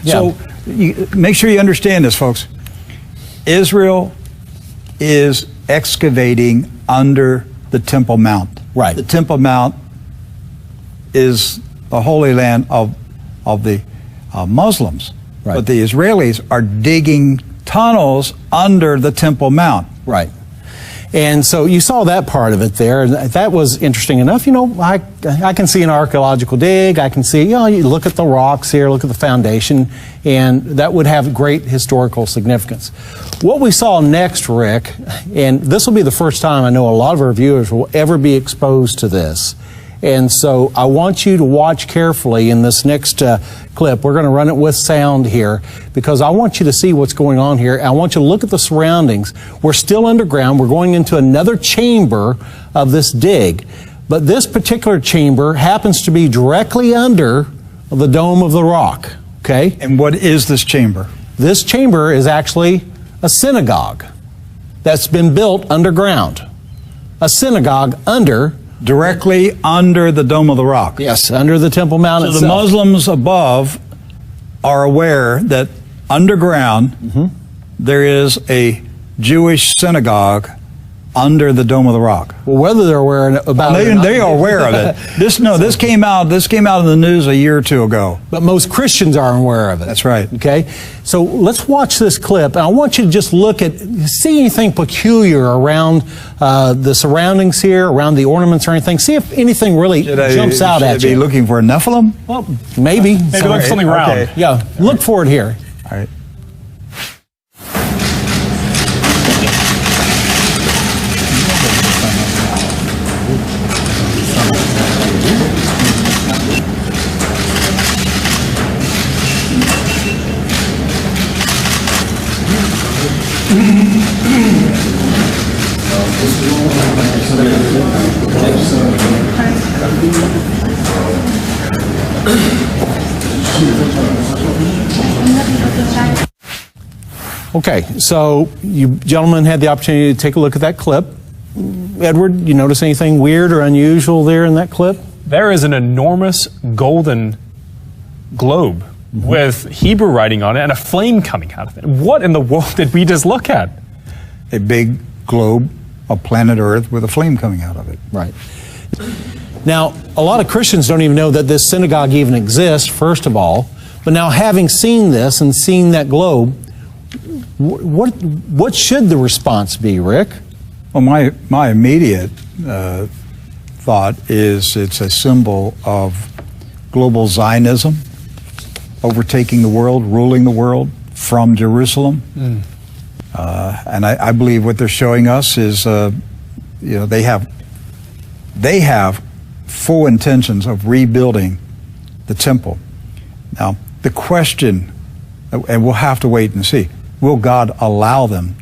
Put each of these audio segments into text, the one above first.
So make sure you understand this, folks. Israel is excavating under the Temple Mount. Right. The Temple Mount is the Holy Land of the Muslims. Right. But the Israelis are digging tunnels under the Temple Mount. Right. And so you saw that part of it there, and that was interesting enough. You know, I can see an archaeological dig. I can see, you know, you look at the rocks here, look at the foundation, and that would have great historical significance. What we saw next, Rick, and this will be the first time I know a lot of our viewers will ever be exposed to this. And so I want you to watch carefully in this next clip. We're going to run it with sound here because I want you to see what's going on here. I want you to look at the surroundings. We're still underground. We're going into another chamber of this dig. But this particular chamber happens to be directly under the dome of the rock. Okay? And what is this chamber? This chamber is actually a synagogue that's been built underground. A synagogue directly under the Dome of the Rock. Yes, under the Temple Mount itself. So the Muslims above are aware that underground there is a Jewish synagogue under the Dome of the Rock. Well, whether they're aware about it or not, they are aware of it. This came out in the news a year or two ago. But most Christians aren't aware of it. That's right. Okay, so let's watch this clip, and I want you to just look at, see anything peculiar around the surroundings here, around the ornaments or anything. See if anything really jumps out at you. Should I be looking for a Nephilim? Well, maybe. Maybe look something round. Okay. Yeah, look for it here. All right. Okay, so you gentlemen had the opportunity to take a look at that clip. Edward, you notice anything weird or unusual there in that clip? There is an enormous golden globe with Hebrew writing on it and a flame coming out of it. What in the world did we just look at? A big globe of planet Earth with a flame coming out of it. Right. Now, a lot of Christians don't even know that this synagogue even exists, first of all. But now, having seen this and seen that globe, what should the response be, Rick? Well, my immediate thought is it's a symbol of global Zionism, overtaking the world, ruling the world from Jerusalem. And I believe what they're showing us is, you know, they have full intentions of rebuilding the temple. Now, the question, and we'll have to wait and see, will God allow them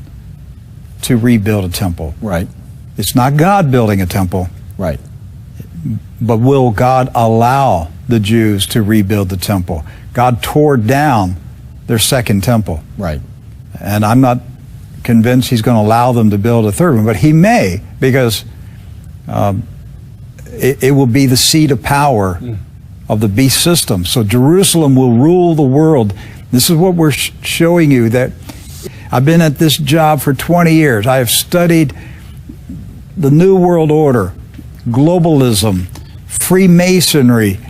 to rebuild a temple? Right. It's not God building a temple. Right. But will God allow the Jews to rebuild the temple? God tore down their second temple. Right. And I'm not convinced he's going to allow them to build a third one, but he may, because it will be the seat of power of the beast system. So Jerusalem will rule the world. This is what we're showing you, that I've been at this job for 20 years. I have studied the New World Order, globalism, Freemasonry,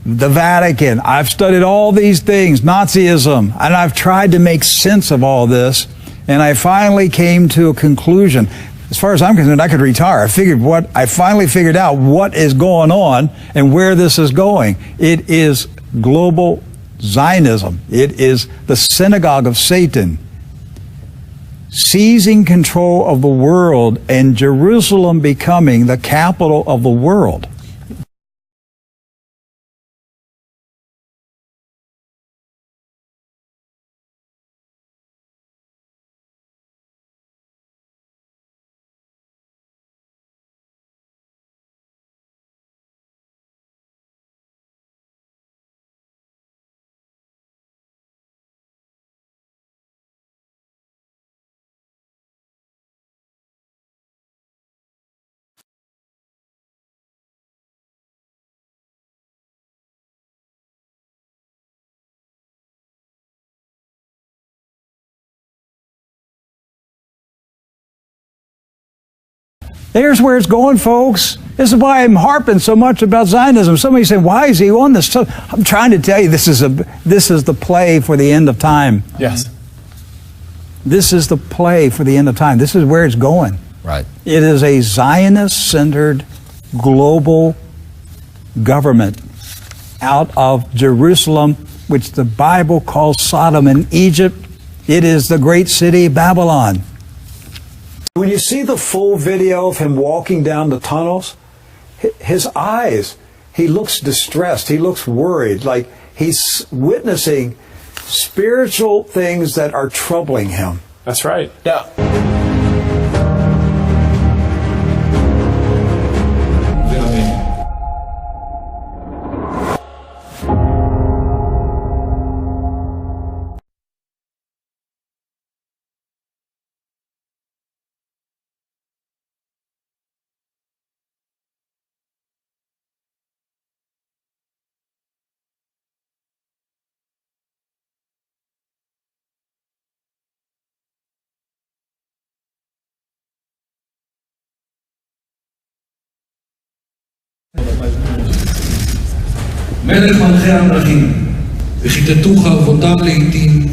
the Vatican. I've studied all these things, Nazism, and I've tried to make sense of all this, and I finally came to a conclusion. As far as I'm concerned, I could retire. I finally figured out what is going on and where this is going. It is global Zionism. It is the synagogue of Satan, seizing control of the world and Jerusalem becoming the capital of the world. There's where it's going, folks. This is why I'm harping so much about Zionism. Somebody said, why is he on this? So I'm trying to tell you, this is the play for the end of time. Yes. This is the play for the end of time. This is where it's going. Right. It is a Zionist-centered global government out of Jerusalem, which the Bible calls Sodom and Egypt. It is the great city Babylon. When you see the full video of him walking down the tunnels, his eyes, he looks distressed, he looks worried, like he's witnessing spiritual things that are troubling him. That's right. Yeah. מלך מלכי המלכים, וכיתתוך אבותם לעתים,